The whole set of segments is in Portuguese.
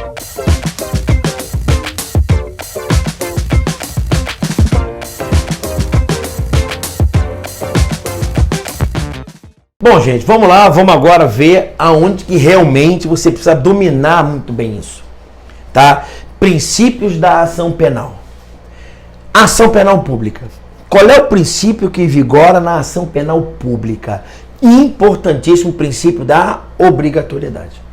Bom, gente, vamos lá, vamos agora ver aonde que realmente você precisa dominar muito bem isso, tá? Princípios da ação penal. Ação penal pública. Qual é o princípio que vigora na ação penal pública? Importantíssimo princípio da obrigatoriedade.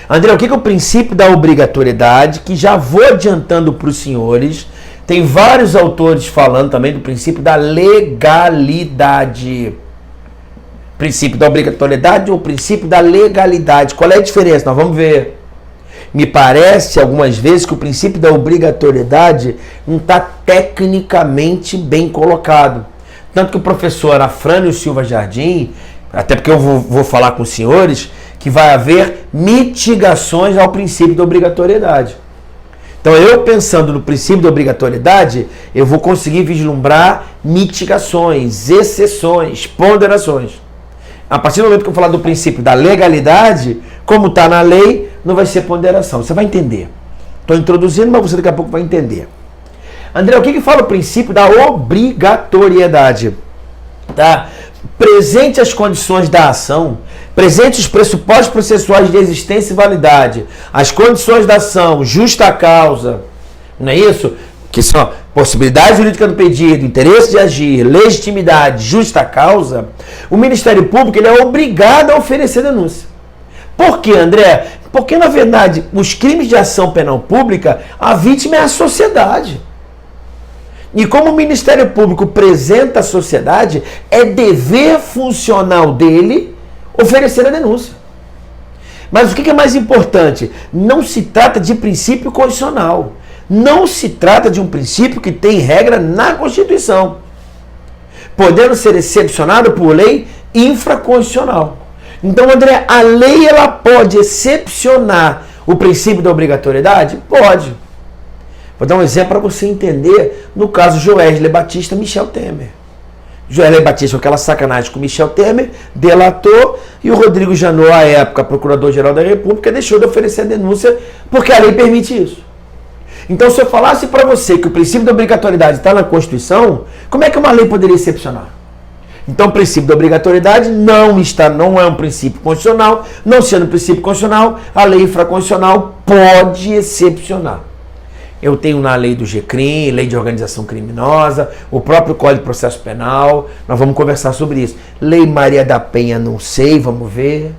André, o que é o princípio da obrigatoriedade? Que já vou adiantando para os senhores. Tem vários autores falando também do princípio da legalidade. Princípio da obrigatoriedade ou princípio da legalidade. Qual é a diferença? Nós vamos ver. Me parece algumas vezes que o princípio da obrigatoriedade não está tecnicamente bem colocado. Tanto que o professor Afrânio Silva Jardim, até porque eu vou falar com os senhores, que vai haver mitigações ao princípio da obrigatoriedade. Então eu pensando no princípio da obrigatoriedade, eu vou conseguir vislumbrar mitigações, exceções, ponderações. A partir do momento que eu falar do princípio da legalidade, como está na lei, não vai ser ponderação. Você vai entender. Estou introduzindo, mas você daqui a pouco vai entender. André, o que fala o princípio da obrigatoriedade? Tá? Presente as condições da ação, presente os pressupostos processuais de existência e validade, as condições da ação, justa causa, não é isso? Que são possibilidade jurídica do pedido, interesse de agir, legitimidade, justa causa, o Ministério Público ele é obrigado a oferecer denúncia. Por quê, André? Porque, na verdade, os crimes de ação penal pública, a vítima é a sociedade. E como o Ministério Público apresenta a sociedade, é dever funcional dele oferecer a denúncia. Mas o que é mais importante? Não se trata de princípio constitucional. Não se trata de um princípio que tem regra na Constituição, podendo ser excepcionado por lei infraconstitucional. Então, André, a lei ela pode excepcionar o princípio da obrigatoriedade? Pode. Vou dar um exemplo para você entender no caso Joesley Batista Michel Temer. Joesley Batista, com aquela sacanagem com Michel Temer, delatou e o Rodrigo Janot, à época, procurador-geral da República, deixou de oferecer a denúncia porque a lei permite isso. Então, se eu falasse para você que o princípio da obrigatoriedade está na Constituição, como é que uma lei poderia excepcionar? Então, o princípio da obrigatoriedade não é um princípio constitucional, não sendo um princípio constitucional, a lei infraconstitucional pode excepcionar. Eu tenho na lei do GCRIM, lei de organização criminosa, o próprio Código de Processo Penal, nós vamos conversar sobre isso. Lei Maria da Penha, não sei, vamos ver.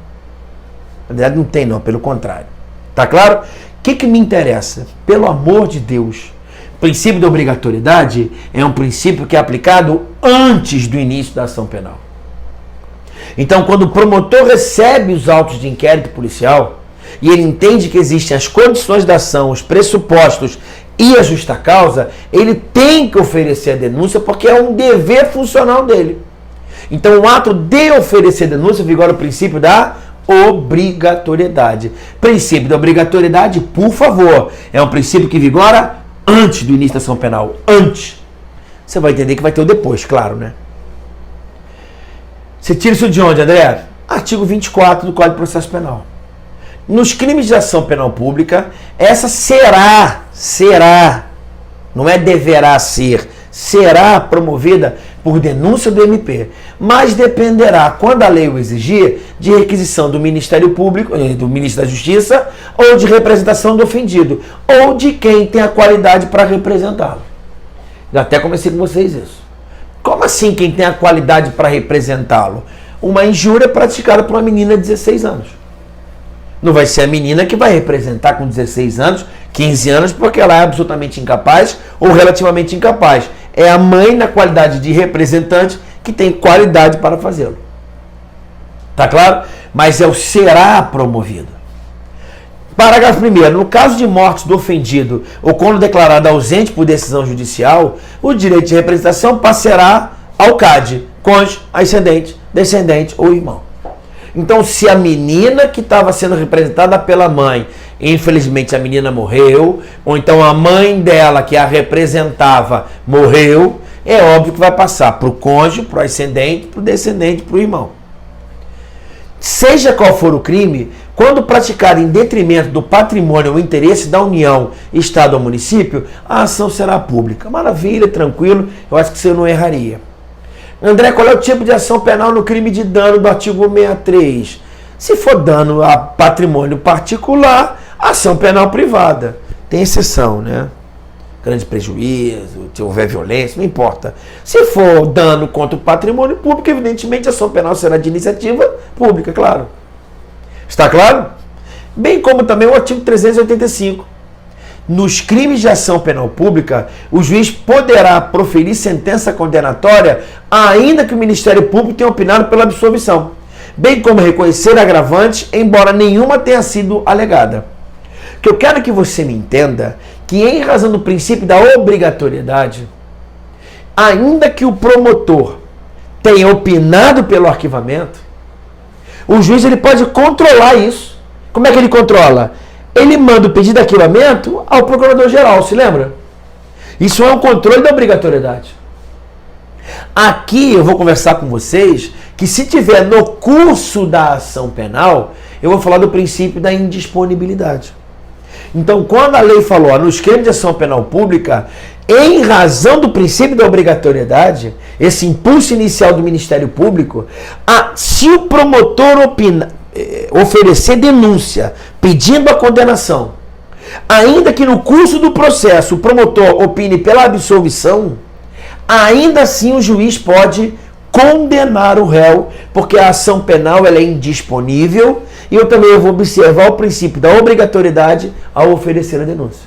Na verdade, não tem não, pelo contrário. Tá claro? O que me interessa? Pelo amor de Deus, o princípio da obrigatoriedade é um princípio que é aplicado antes do início da ação penal. Então, quando o promotor recebe os autos de inquérito policial e ele entende que existem as condições da ação, os pressupostos e a justa causa, ele tem que oferecer a denúncia porque é um dever funcional dele. Então, o ato de oferecer denúncia vigora o princípio da obrigatoriedade. Princípio da obrigatoriedade, por favor, é um princípio que vigora antes do início da ação penal. Antes. Você vai entender que vai ter o depois, claro, né? Você tira isso de onde, André? Artigo 24 do Código de Processo Penal. Nos crimes de ação penal pública, essa será, não é deverá ser, será promovida por denúncia do MP, mas dependerá, quando a lei o exigir, de requisição do Ministério Público, do Ministro da Justiça, ou de representação do ofendido, ou de quem tem a qualidade para representá-lo. Já até comecei com vocês isso. Como assim quem tem a qualidade para representá-lo? Uma injúria praticada por uma menina de 16 anos. Não vai ser a menina que vai representar com 16 anos, 15 anos, porque ela é absolutamente incapaz ou relativamente incapaz. É a mãe, na qualidade de representante, que tem qualidade para fazê-lo. Tá claro? Mas é o será promovido. Parágrafo 1º. No caso de morte do ofendido ou quando declarado ausente por decisão judicial, o direito de representação passará ao CAD, cônjuge, ascendente, descendente ou irmão. Então, se a menina que estava sendo representada pela mãe, infelizmente a menina morreu, ou então a mãe dela que a representava morreu, é óbvio que vai passar para o cônjuge, para o ascendente, para o descendente, para o irmão. seja qual for o crime, quando praticado em detrimento do patrimônio ou interesse da União, Estado ou município, a ação será pública. Maravilha, tranquilo, eu acho que você não erraria. André, qual é o tipo de ação penal no crime de dano do artigo 163? Se for dano a patrimônio particular, ação penal privada. Tem exceção, né? Grande prejuízo, se houver violência, não importa. Se for dano contra o patrimônio público, evidentemente a ação penal será de iniciativa pública, claro. Está claro? Bem como também o artigo 385. Nos crimes de ação penal pública, o juiz poderá proferir sentença condenatória ainda que o Ministério Público tenha opinado pela absolvição, bem como reconhecer agravantes, embora nenhuma tenha sido alegada. O que eu quero que você me entenda que, em razão do princípio da obrigatoriedade, ainda que o promotor tenha opinado pelo arquivamento, o juiz ele pode controlar isso. Como é que ele controla? Ele manda o pedido de arquivamento ao procurador-geral, se lembra? Isso é um controle da obrigatoriedade. Aqui eu vou conversar com vocês que, se tiver no curso da ação penal, eu vou falar do princípio da indisponibilidade. Então, quando a lei falou nos crimes de ação penal pública, em razão do princípio da obrigatoriedade, esse impulso inicial do Ministério Público, se o promotor oferecer denúncia pedindo a condenação, ainda que no curso do processo o promotor opine pela absolvição, ainda assim o juiz pode condenar o réu, porque a ação penal ela é indisponível, e eu também vou observar o princípio da obrigatoriedade ao oferecer a denúncia.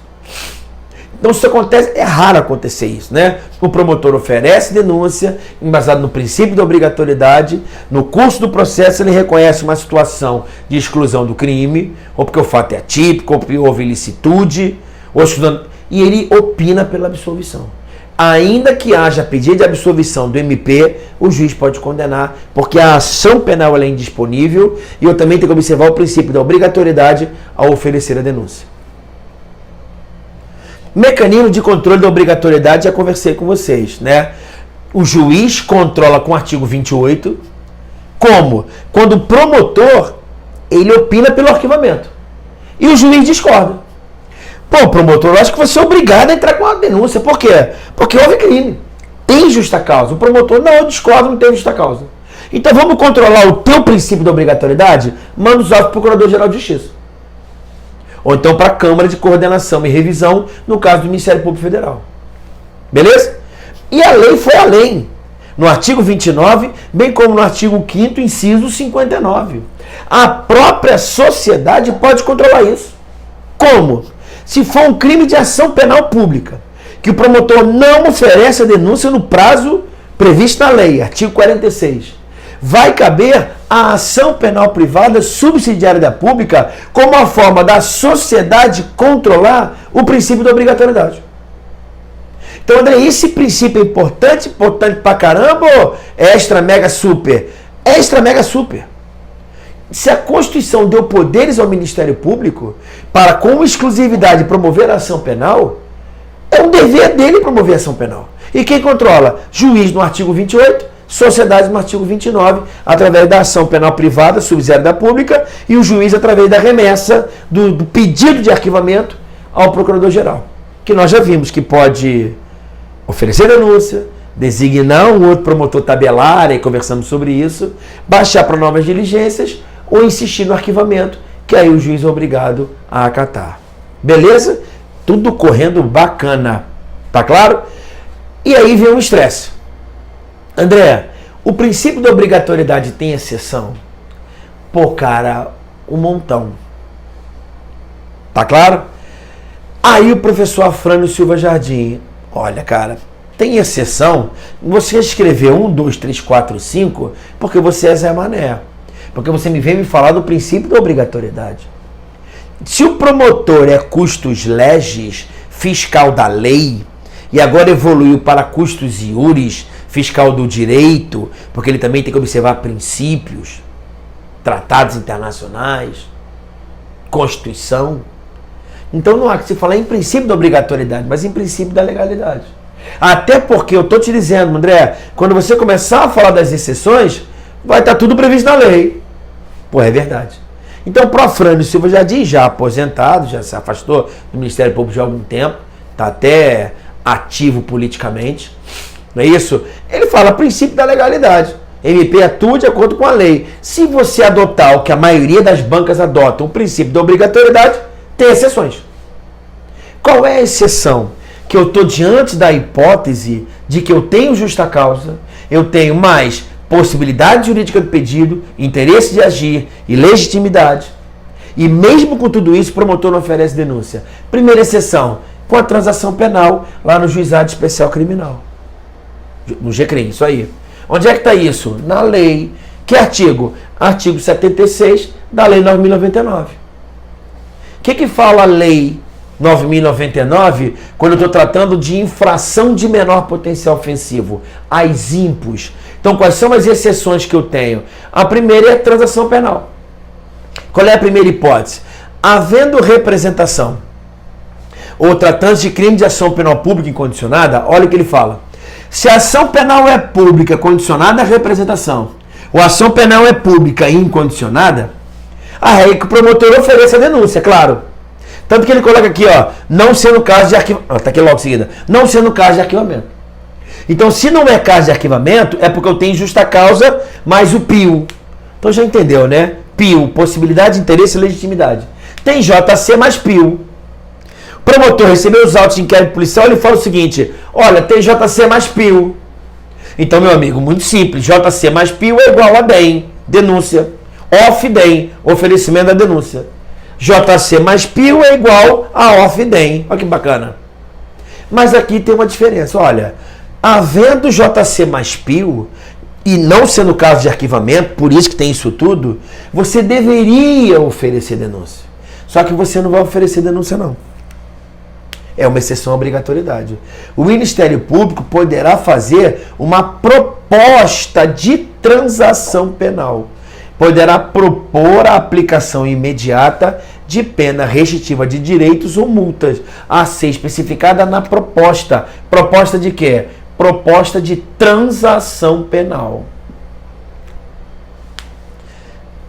Então, isso acontece, é raro acontecer isso, né? O promotor oferece denúncia, embasado no princípio da obrigatoriedade, no curso do processo ele reconhece uma situação de exclusão do crime, ou porque o fato é atípico, ou houve ilicitude, e ele opina pela absolvição. Ainda que haja pedido de absolvição do MP, o juiz pode condenar, porque a ação penal ela é indisponível, e eu também tenho que observar o princípio da obrigatoriedade ao oferecer a denúncia. Mecanismo de controle da obrigatoriedade, já conversei com vocês, né? O juiz controla com o artigo 28, como? Quando o promotor, ele opina pelo arquivamento. E o juiz discorda. Pô, promotor, eu acho que você é obrigado a entrar com a denúncia. Por quê? Porque houve crime. Tem justa causa. O promotor, não, eu discordo, não tem justa causa. Então vamos controlar o teu princípio da obrigatoriedade? Manda os autos para o Procurador-Geral de Justiça. Ou então para a Câmara de Coordenação e Revisão, no caso do Ministério Público Federal. Beleza? E a lei foi além. No artigo 29, bem como no artigo 5º, inciso 59. A própria sociedade pode controlar isso. Como? Se for um crime de ação penal pública, que o promotor não oferece a denúncia no prazo previsto na lei, artigo 46. Vai caber a ação penal privada subsidiária da pública como uma forma da sociedade controlar o princípio da obrigatoriedade. Então, André, esse princípio é importante pra caramba ou extra, mega, super? Extra, mega, super. Se a Constituição deu poderes ao Ministério Público para, com exclusividade, promover a ação penal, é um dever dele promover a ação penal. E quem controla? Juiz no artigo 28, sociedade no artigo 29, através da ação penal privada, subsidiária da pública, e o juiz através da remessa do pedido de arquivamento ao Procurador-Geral. Que nós já vimos que pode oferecer denúncia, designar um outro promotor tabelar, e conversamos sobre isso, baixar para novas diligências, ou insistir no arquivamento, que aí o juiz é obrigado a acatar. Beleza? Tudo correndo bacana. Tá claro? E aí vem o estresse. André, o princípio da obrigatoriedade tem exceção? Pô, cara, um montão. Tá claro? Aí o professor Afrânio Silva Jardim, olha, cara, tem exceção? Você escreveu 1, 2, 3, 4, 5 porque você é Zé Mané. Porque você me veio me falar do princípio da obrigatoriedade. Se o promotor é custos legis, fiscal da lei, e agora evoluiu para custos iuris, fiscal do direito, porque ele também tem que observar princípios, tratados internacionais, Constituição. Então não há que se falar em princípio da obrigatoriedade, mas em princípio da legalidade. Até porque eu estou te dizendo, André, quando você começar a falar das exceções, vai estar tudo previsto na lei. Pô, é verdade. Então, o Frânio Silva Jardim, já aposentado, já se afastou do Ministério Público já há algum tempo, está até ativo politicamente, não é isso? Ele fala princípio da legalidade. MP atua de acordo com a lei. Se você adotar o que a maioria das bancas adotam, o princípio da obrigatoriedade, tem exceções. Qual é a exceção? Que eu estou diante da hipótese de que eu tenho justa causa, eu tenho mais possibilidade jurídica do pedido, interesse de agir e legitimidade. E mesmo com tudo isso, o promotor não oferece denúncia. Primeira exceção, com a transação penal lá no Juizado Especial Criminal. No GCRIM, isso aí. Onde é que está isso? Na lei. Que artigo? Artigo 76 da Lei 9.099. O que fala a Lei 9.099 quando eu estou tratando de infração de menor potencial ofensivo? As IMPOs. Então, quais são as exceções que eu tenho? A primeira é a transação penal. Qual é a primeira hipótese? Havendo representação ou tratando-se de crime de ação penal pública incondicionada, olha o que ele fala. Se a ação penal é pública condicionada à representação, ou a ação penal é pública e incondicionada, a regra é que o promotor ofereça a denúncia, claro. Tanto que ele coloca aqui, ó, não sendo caso de arquivamento. Está aqui logo em seguida. Não sendo caso de arquivamento. Então, se não é caso de arquivamento, é porque eu tenho justa causa mais o PIO. Então já entendeu, né? PIO, possibilidade, interesse e legitimidade. Tem JC mais PIO. O promotor recebeu os autos de inquérito policial, ele fala o seguinte: olha, tem JC mais PIO. Então, meu amigo, muito simples. JC mais PIO é igual a DEM, denúncia. OFDEM, oferecimento da denúncia. JC mais PIO é igual a OFDEM. Olha que bacana. Mas aqui tem uma diferença. Olha, havendo JC mais PIO, e não sendo caso de arquivamento, por isso que tem isso tudo, você deveria oferecer denúncia. Só que você não vai oferecer denúncia, não. É uma exceção à obrigatoriedade. O Ministério Público poderá fazer uma proposta de transação penal. Poderá propor a aplicação imediata de pena restritiva de direitos ou multas a ser especificada na proposta. Proposta de quê? Proposta de transação penal.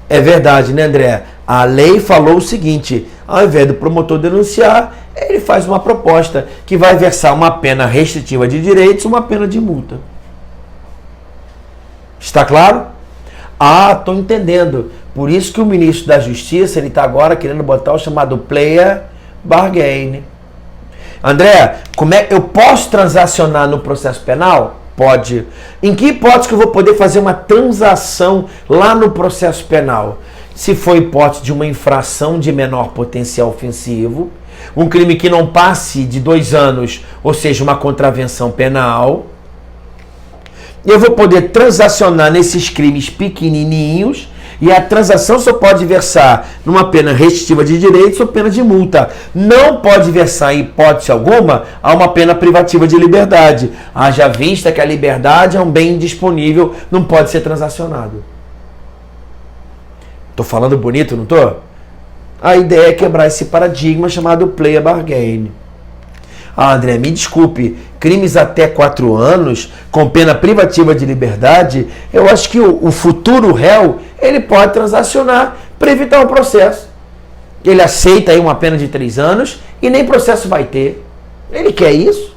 É verdade, né, André? A lei falou o seguinte: ao invés do promotor denunciar, ele faz uma proposta que vai versar uma pena restritiva de direitos, uma pena de multa. Está claro? Ah, estou entendendo. Por isso que o ministro da Justiça ele está agora querendo botar o chamado player bargain. André, como é eu posso transacionar no processo penal? Pode. Em que hipótese que eu vou poder fazer uma transação lá no processo penal? Se for hipótese de uma infração de menor potencial ofensivo, um crime que não passe de 2 anos, ou seja, uma contravenção penal, eu vou poder transacionar nesses crimes pequenininhos e a transação só pode versar numa pena restritiva de direitos ou pena de multa. Não pode versar, em hipótese alguma, a uma pena privativa de liberdade. Haja vista que a liberdade é um bem indisponível, não pode ser transacionado. Tô falando bonito, não tô? A ideia é quebrar esse paradigma chamado player bargain. Ah, André, me desculpe, crimes até 4 anos, com pena privativa de liberdade, eu acho que o futuro réu, ele pode transacionar para evitar um processo. Ele aceita aí uma pena de 3 anos e nem processo vai ter. Ele quer isso?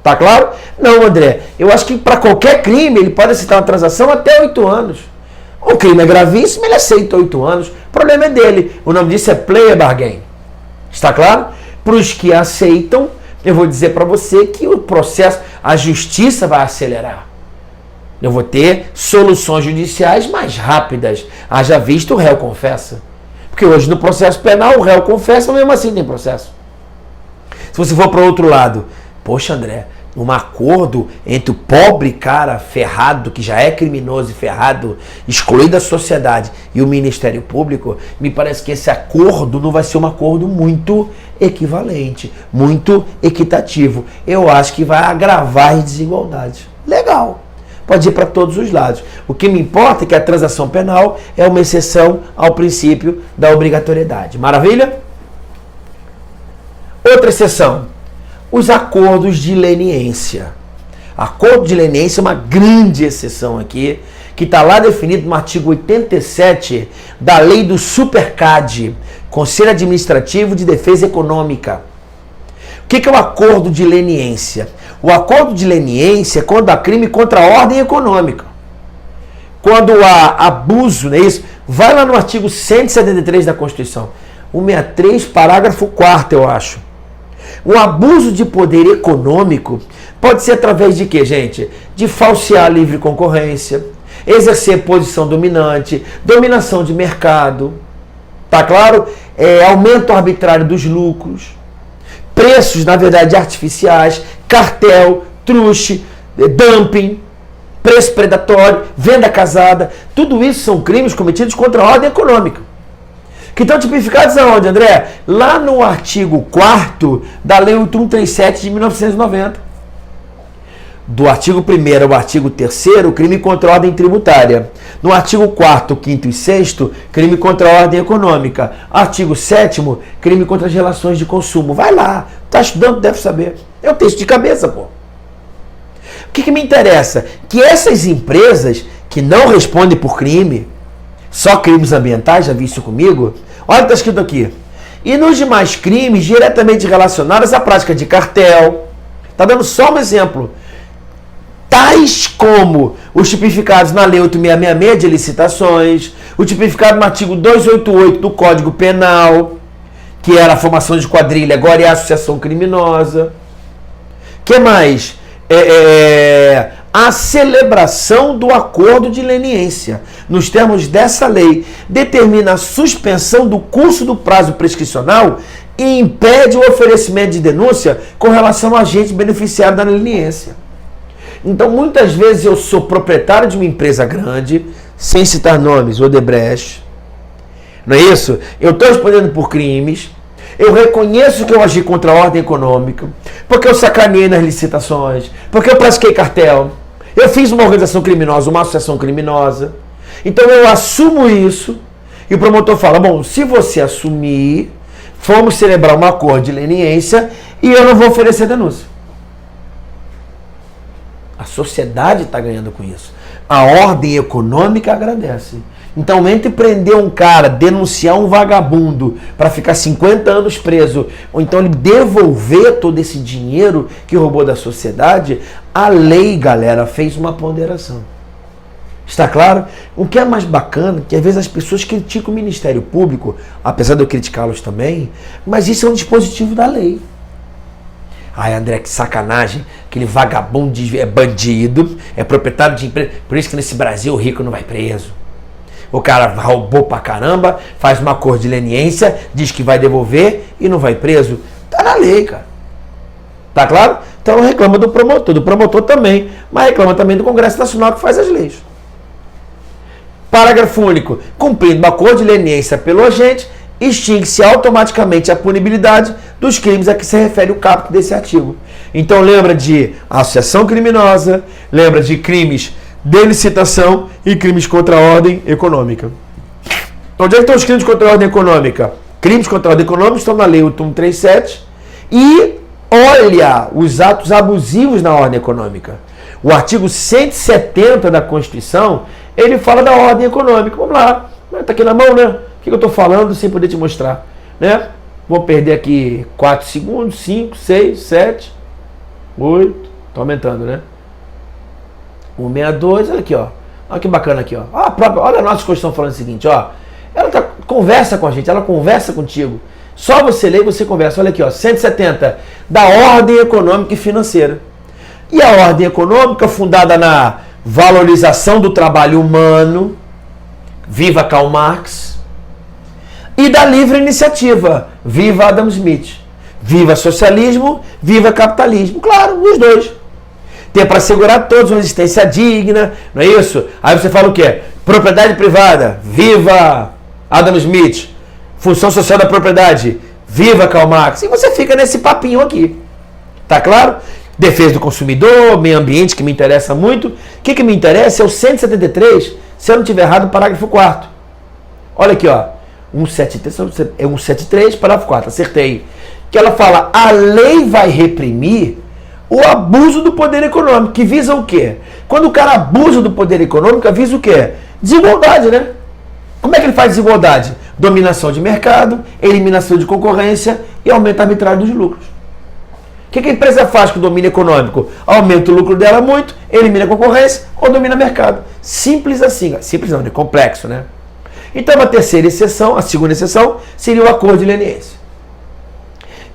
Tá claro? Não, André, eu acho que para qualquer crime ele pode aceitar uma transação até 8 anos. O crime é gravíssimo, ele aceita 8 anos. O problema é dele. O nome disso é player bargain. Está claro? Para os que aceitam, eu vou dizer para você que o processo, a justiça vai acelerar. Eu vou ter soluções judiciais mais rápidas. Haja visto o réu confessa. Porque hoje no processo penal o réu confessa, mesmo assim tem processo. Se você for para o outro lado, poxa, André, um acordo entre o pobre cara ferrado, que já é criminoso e ferrado, excluído da sociedade, e o Ministério Público, me parece que esse acordo não vai ser um acordo muito equivalente, muito equitativo. Eu acho que vai agravar as desigualdades. Legal. Pode ir para todos os lados. O que me importa é que a transação penal é uma exceção ao princípio da obrigatoriedade. Maravilha? Outra exceção. Os acordos de leniência. Acordo de leniência é uma grande exceção aqui, que está lá definido no artigo 87 da lei do SUPERCAD, Conselho Administrativo de Defesa Econômica. O que é o acordo de leniência? O acordo de leniência é quando há crime contra a ordem econômica. Quando há abuso, não é isso? Vai lá no artigo 173 da Constituição. 163, parágrafo 4º, eu acho. O abuso de poder econômico pode ser através de quê, gente? De falsear a livre concorrência, exercer posição dominante, dominação de mercado, tá claro? Aumento arbitrário dos lucros, preços, na verdade, artificiais, cartel, truste, dumping, preço predatório, venda casada. Tudo isso são crimes cometidos contra a ordem econômica. Que estão tipificados aonde, André? Lá no artigo 4º da Lei 8137 de 1990. Do artigo 1º ao artigo 3º, crime contra a ordem tributária. No artigo 4º, 5º e 6º, crime contra a ordem econômica. Artigo 7º, crime contra as relações de consumo. Vai lá, tá estudando, deve saber. É o texto de cabeça, pô. O que me interessa? Que essas empresas que não respondem por crime, só crimes ambientais, já vi isso comigo, olha o que está escrito aqui. E nos demais crimes diretamente relacionados à prática de cartel, está dando só um exemplo, tais como os tipificados na Lei 8666 de licitações, o tipificado no artigo 288 do Código Penal, que era a formação de quadrilha, agora é a associação criminosa. O que mais? A celebração do acordo de leniência, nos termos dessa lei, determina a suspensão do curso do prazo prescricional e impede o oferecimento de denúncia com relação ao agente beneficiário da leniência. Então, muitas vezes eu sou proprietário de uma empresa grande, sem citar nomes, Odebrecht, não é isso? Eu estou respondendo por crimes, eu reconheço que eu agi contra a ordem econômica, porque eu sacaneei nas licitações, porque eu pratiquei cartel, eu fiz uma organização criminosa, uma associação criminosa. Então eu assumo isso e o promotor fala, bom, se você assumir, vamos celebrar um acordo de leniência e eu não vou oferecer denúncia. A sociedade está ganhando com isso. A ordem econômica agradece. Então, entre prender um cara, denunciar um vagabundo para ficar 50 anos preso, ou então ele devolver todo esse dinheiro que roubou da sociedade, a lei, galera, fez uma ponderação. Está claro? O que é mais bacana, que às vezes as pessoas criticam o Ministério Público, apesar de eu criticá-los também, mas isso é um dispositivo da lei. Ai, André, que sacanagem, aquele vagabundo é bandido, é proprietário de empresa, por isso que nesse Brasil o rico não vai preso. O cara roubou pra caramba, faz uma acordo de leniência, diz que vai devolver e não vai preso. Tá na lei, cara. Tá claro? Então reclama do promotor também, mas reclama também do Congresso Nacional que faz as leis. Parágrafo único. Cumprindo o acordo de leniência pelo agente, extingue-se automaticamente a punibilidade dos crimes a que se refere o caput desse artigo. Então lembra de associação criminosa, lembra de crimes de licitação e crimes contra a ordem econômica. Onde é que estão os crimes contra a ordem econômica? Crimes contra a ordem econômica estão na Lei 8137 e olha os atos abusivos na ordem econômica. O artigo 170 da Constituição, ele fala da ordem econômica. Vamos lá, está aqui na mão, né? O que eu estou falando sem poder te mostrar, né? Vou perder aqui 4 segundos, 5, 6, 7, 8, está aumentando, né? 162, olha aqui, ó. Olha que bacana aqui, ó. Olha a nossa Constituição falando o seguinte, ó. Ela conversa com a gente, ela conversa contigo. Só você lê e você conversa. Olha aqui, ó. 170 da ordem econômica e financeira. E a ordem econômica fundada na valorização do trabalho humano, viva Karl Marx, e da livre iniciativa, viva Adam Smith. Viva socialismo, viva capitalismo. Claro, os dois. Tem para assegurar todos uma existência digna, não é isso? Aí você fala o quê? Propriedade privada, viva Adam Smith. Função social da propriedade, viva Karl Marx. E você fica nesse papinho aqui. Tá claro? Defesa do consumidor, meio ambiente, que me interessa muito. O que me interessa é o 173, se eu não tiver errado, parágrafo 4º. Olha aqui, ó. 173, parágrafo 4º, acertei. Que ela fala, a lei vai reprimir o abuso do poder econômico, que visa o quê? Quando o cara abusa do poder econômico, visa o quê? Desigualdade, né? Como é que ele faz desigualdade? Dominação de mercado, eliminação de concorrência e aumento arbitrário dos lucros. O que a empresa faz com o domínio econômico? Aumenta o lucro dela muito, elimina a concorrência ou domina o mercado. Simples assim. Simples não, é complexo, né? Então a terceira exceção, a segunda exceção, seria o acordo de leniência.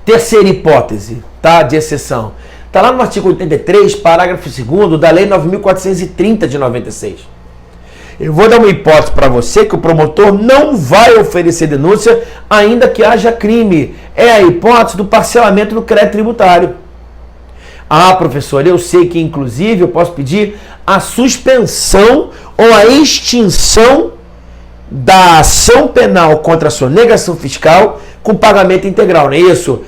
Terceira hipótese, tá, de exceção. Está lá no artigo 83, parágrafo 2º da Lei 9.430 de 96. Eu vou dar uma hipótese para você que o promotor não vai oferecer denúncia ainda que haja crime. É a hipótese do parcelamento do crédito tributário. Ah, professor, eu sei que inclusive eu posso pedir a suspensão ou a extinção da ação penal contra a sonegação fiscal com pagamento integral, não é isso?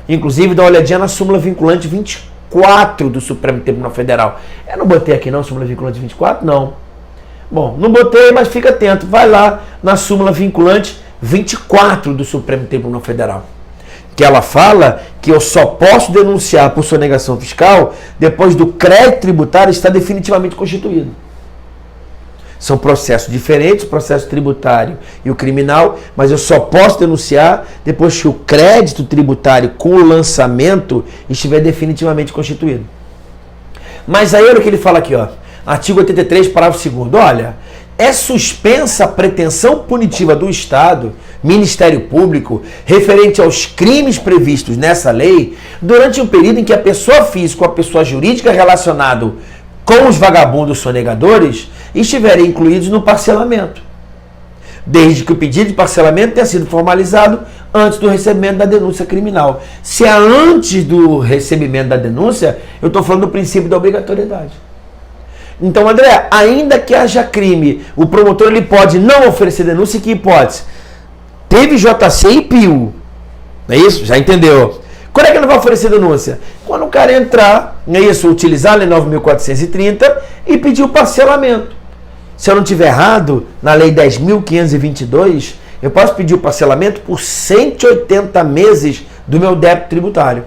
Inclusive dá uma olhadinha na súmula vinculante 24 do Supremo Tribunal Federal. Eu não botei aqui não, súmula vinculante 24? Não. Bom, não botei, mas fica atento. Vai lá na súmula vinculante 24 do Supremo Tribunal Federal. Que ela fala que eu só posso denunciar por sonegação fiscal depois do crédito tributário estar definitivamente constituído. São processos diferentes, o processo tributário e o criminal, mas eu só posso denunciar depois que o crédito tributário com o lançamento estiver definitivamente constituído. Mas aí olha o que ele fala aqui, ó. Artigo 83, parágrafo 2º. Olha, é suspensa a pretensão punitiva do Estado, Ministério Público, referente aos crimes previstos nessa lei, durante um período em que a pessoa física ou a pessoa jurídica relacionado com os vagabundos sonegadores estiverem incluídos no parcelamento, desde que o pedido de parcelamento tenha sido formalizado antes do recebimento da denúncia criminal. Se é antes do recebimento da denúncia, eu estou falando do princípio da obrigatoriedade. Então, André, ainda que haja crime, o promotor ele pode não oferecer denúncia. Que hipótese? Teve JC e PIO. Não é isso? Já entendeu? Quando é que ele vai oferecer denúncia? Quando o cara entrar, não é isso? Utilizar a Lei 9.430 e pedir o parcelamento. Se eu não estiver errado, na Lei 10.522, eu posso pedir o parcelamento por 180 meses do meu débito tributário.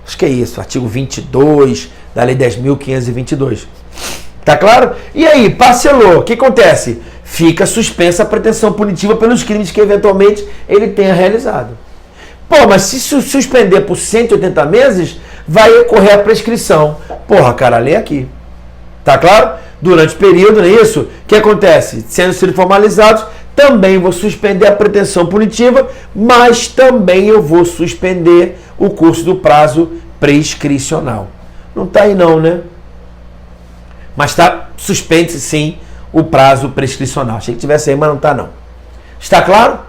Acho que é isso, artigo 22 da Lei 10.522. Tá claro? E aí, parcelou, o que acontece? Fica suspensa a pretensão punitiva pelos crimes que eventualmente ele tenha realizado. Pô, mas se suspender por 180 meses, vai ocorrer a prescrição. Porra, cara, lê aqui. Tá claro? Durante o período, não é isso? O que acontece? Sendo formalizados, também vou suspender a pretensão punitiva, mas também eu vou suspender o curso do prazo prescricional. Não está aí não, né? Mas está suspende sim o prazo prescricional. Achei que tivesse aí, mas não está não. Está claro?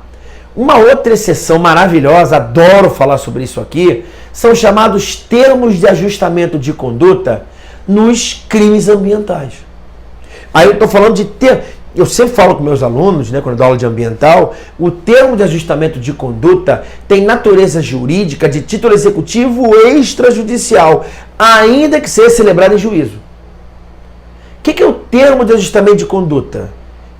Uma outra exceção maravilhosa, adoro falar sobre isso aqui, são chamados termos de ajustamento de conduta nos crimes ambientais. Aí eu estou falando de eu sempre falo com meus alunos, né, quando eu dou aula de ambiental, o termo de ajustamento de conduta tem natureza jurídica de título executivo extrajudicial, ainda que seja celebrado em juízo. O que é o termo de ajustamento de conduta?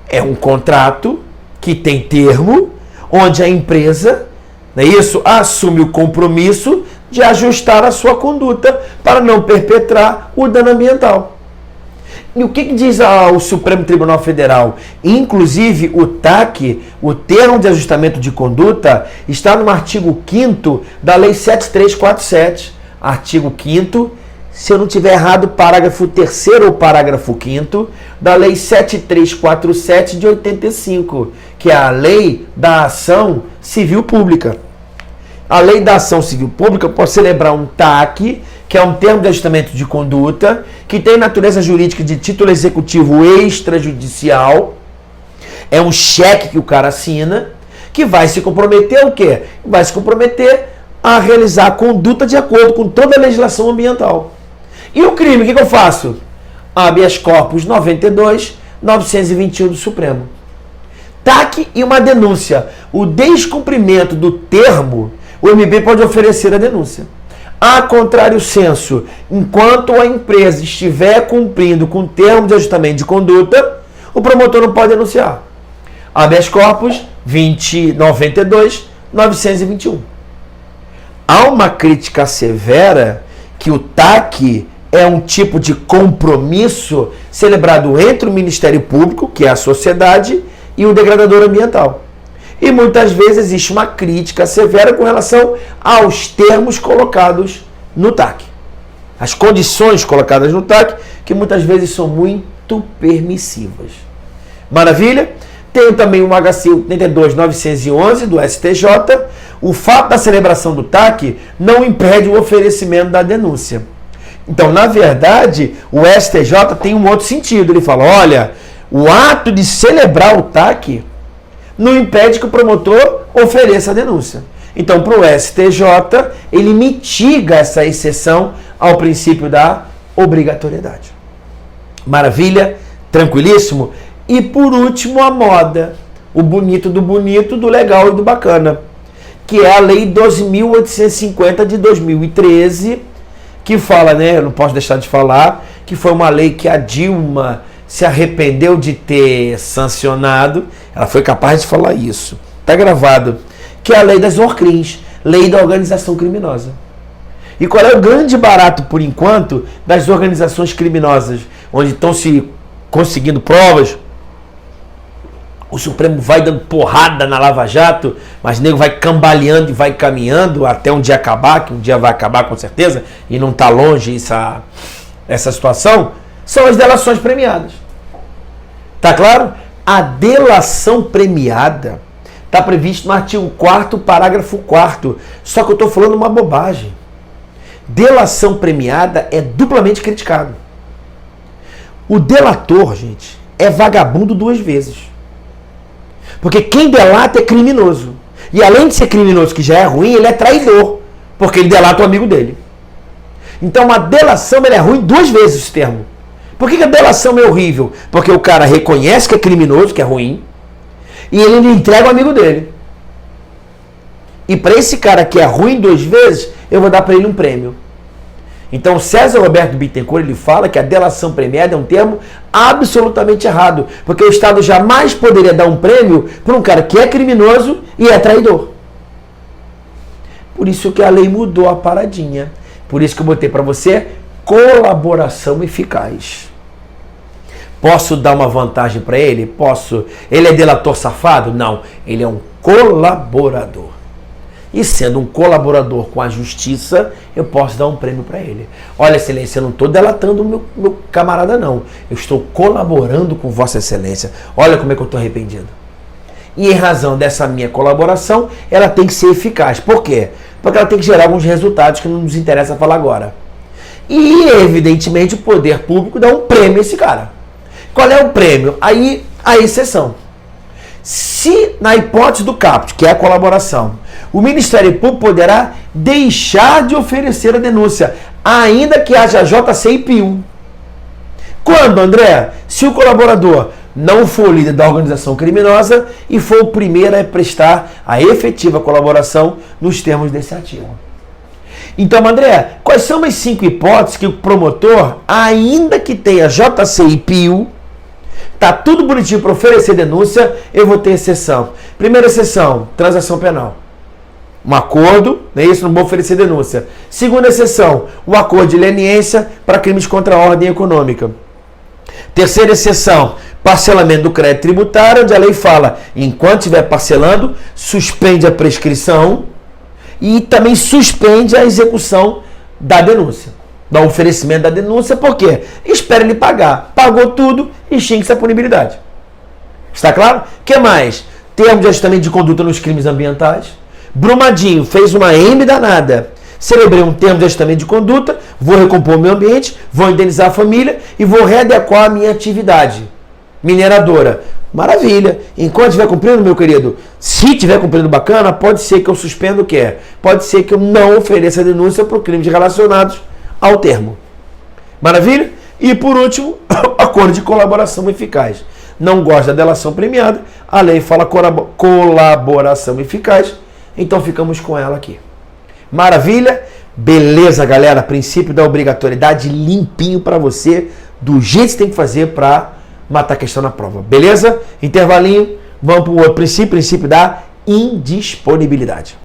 É um contrato que tem termo, onde a empresa, não é isso, assume o compromisso de ajustar a sua conduta para não perpetrar o dano ambiental. E o que diz o Supremo Tribunal Federal? Inclusive, o TAC, o termo de ajustamento de conduta, está no artigo 5º da Lei 7347. Artigo 5º, se eu não tiver errado, parágrafo 3º ou parágrafo 5º da Lei 7347 de 85, que é a Lei da Ação Civil Pública. A Lei da Ação Civil Pública pode celebrar um TAC, que é um termo de ajustamento de conduta, que tem natureza jurídica de título executivo extrajudicial. É um cheque que o cara assina, que vai se comprometer ao quê? Vai se comprometer a realizar a conduta de acordo com toda a legislação ambiental. E o crime, o que eu faço? Habeas corpus 92.921 do Supremo. TAC e uma denúncia. O descumprimento do termo, o MP pode oferecer a denúncia. A contrário senso, enquanto a empresa estiver cumprindo com o termo de ajustamento de conduta, o promotor não pode denunciar. Habeas corpus 20.92.921. Há uma crítica severa que o TAC é um tipo de compromisso celebrado entre o Ministério Público, que é a sociedade, e o degradador ambiental. E muitas vezes existe uma crítica severa com relação aos termos colocados no TAC. As condições colocadas no TAC, que muitas vezes são muito permissivas. Maravilha? Tem também o HC 82911 do STJ. O fato da celebração do TAC não impede o oferecimento da denúncia. Então, na verdade, o STJ tem um outro sentido. Ele fala, olha, o ato de celebrar o TAC não impede que o promotor ofereça a denúncia. Então, para o STJ, ele mitiga essa exceção ao princípio da obrigatoriedade. Maravilha? Tranquilíssimo? E por último, a moda. O bonito, do legal e do bacana. Que é a Lei 12.850 de 2013, que fala, né? Eu não posso deixar de falar, que foi uma lei que a Dilma se arrependeu de ter sancionado. Ela foi capaz de falar isso. Está gravado. Que é a Lei das ORCRIMs, Lei da Organização Criminosa. E qual é o grande barato, por enquanto, das organizações criminosas, onde estão se conseguindo provas? O Supremo vai dando porrada na Lava Jato, mas o nego vai cambaleando e vai caminhando até um dia acabar, que um dia vai acabar com certeza, e não está longe essa situação, são as delações premiadas. Tá claro? A delação premiada está previsto no artigo 4º, parágrafo 4º, só que eu estou falando uma bobagem. Delação premiada é duplamente criticado. O delator, gente, é vagabundo duas vezes. Porque quem delata é criminoso. E além de ser criminoso, que já é ruim, ele é traidor. Porque ele delata o amigo dele. Então a delação é ruim duas vezes esse termo. Por que a delação é horrível? Porque o cara reconhece que é criminoso, que é ruim, e ele lhe entrega o amigo dele. E para esse cara que é ruim duas vezes, eu vou dar para ele um prêmio. Então César Roberto Bittencourt, ele fala que a delação premiada é um termo absolutamente errado, porque o Estado jamais poderia dar um prêmio para um cara que é criminoso e é traidor. Por isso que a lei mudou a paradinha. Por isso que eu botei para você colaboração eficaz. Posso dar uma vantagem para ele? Posso. Ele é delator safado? Não. Ele é um colaborador. E sendo um colaborador com a justiça, eu posso dar um prêmio para ele. Olha, Excelência, eu não estou delatando o meu camarada, não. Eu estou colaborando com Vossa Excelência. Olha como é que eu estou arrependido. E em razão dessa minha colaboração, ela tem que ser eficaz. Por quê? Porque ela tem que gerar alguns resultados que não nos interessa falar agora. E, evidentemente, o poder público dá um prêmio a esse cara. Qual é o prêmio? Aí, a exceção. Se, na hipótese do caput, que é a colaboração, o Ministério Público poderá deixar de oferecer a denúncia, ainda que haja JC e PIU. Quando, André? Se o colaborador não for líder da organização criminosa e for o primeiro a prestar a efetiva colaboração nos termos desse artigo. Então, André, quais são as 5 hipóteses que o promotor, ainda que tenha JC e PIU, tá tudo bonitinho para oferecer denúncia, eu vou ter exceção. Primeira exceção, transação penal. Um acordo, não é isso? Não vou oferecer denúncia. Segunda exceção, o acordo de leniência para crimes contra a ordem econômica. Terceira exceção, parcelamento do crédito tributário, onde a lei fala, enquanto estiver parcelando, suspende a prescrição e também suspende a execução da denúncia. Do oferecimento da denúncia, por quê? Espera ele pagar. Pagou tudo, extingue-se a punibilidade. Está claro? O que mais? Termo de ajustamento de conduta nos crimes ambientais. Brumadinho fez uma M danada. Celebrei um termo de ajustamento de conduta, vou recompor o meio ambiente, vou indenizar a família e vou readequar a minha atividade mineradora. Maravilha. Enquanto estiver cumprindo, meu querido, se estiver cumprindo bacana, pode ser que eu suspenda o que é. Pode ser que eu não ofereça denúncia por crimes relacionados ao termo. Maravilha? E por último, acordo de colaboração eficaz. Não gosta da delação premiada, a lei fala colaboração eficaz, então ficamos com ela aqui. Maravilha? Beleza, galera? Princípio da obrigatoriedade limpinho para você, do jeito que você tem que fazer para matar a questão na prova. Beleza? Intervalinho, vamos para o outro princípio da indisponibilidade.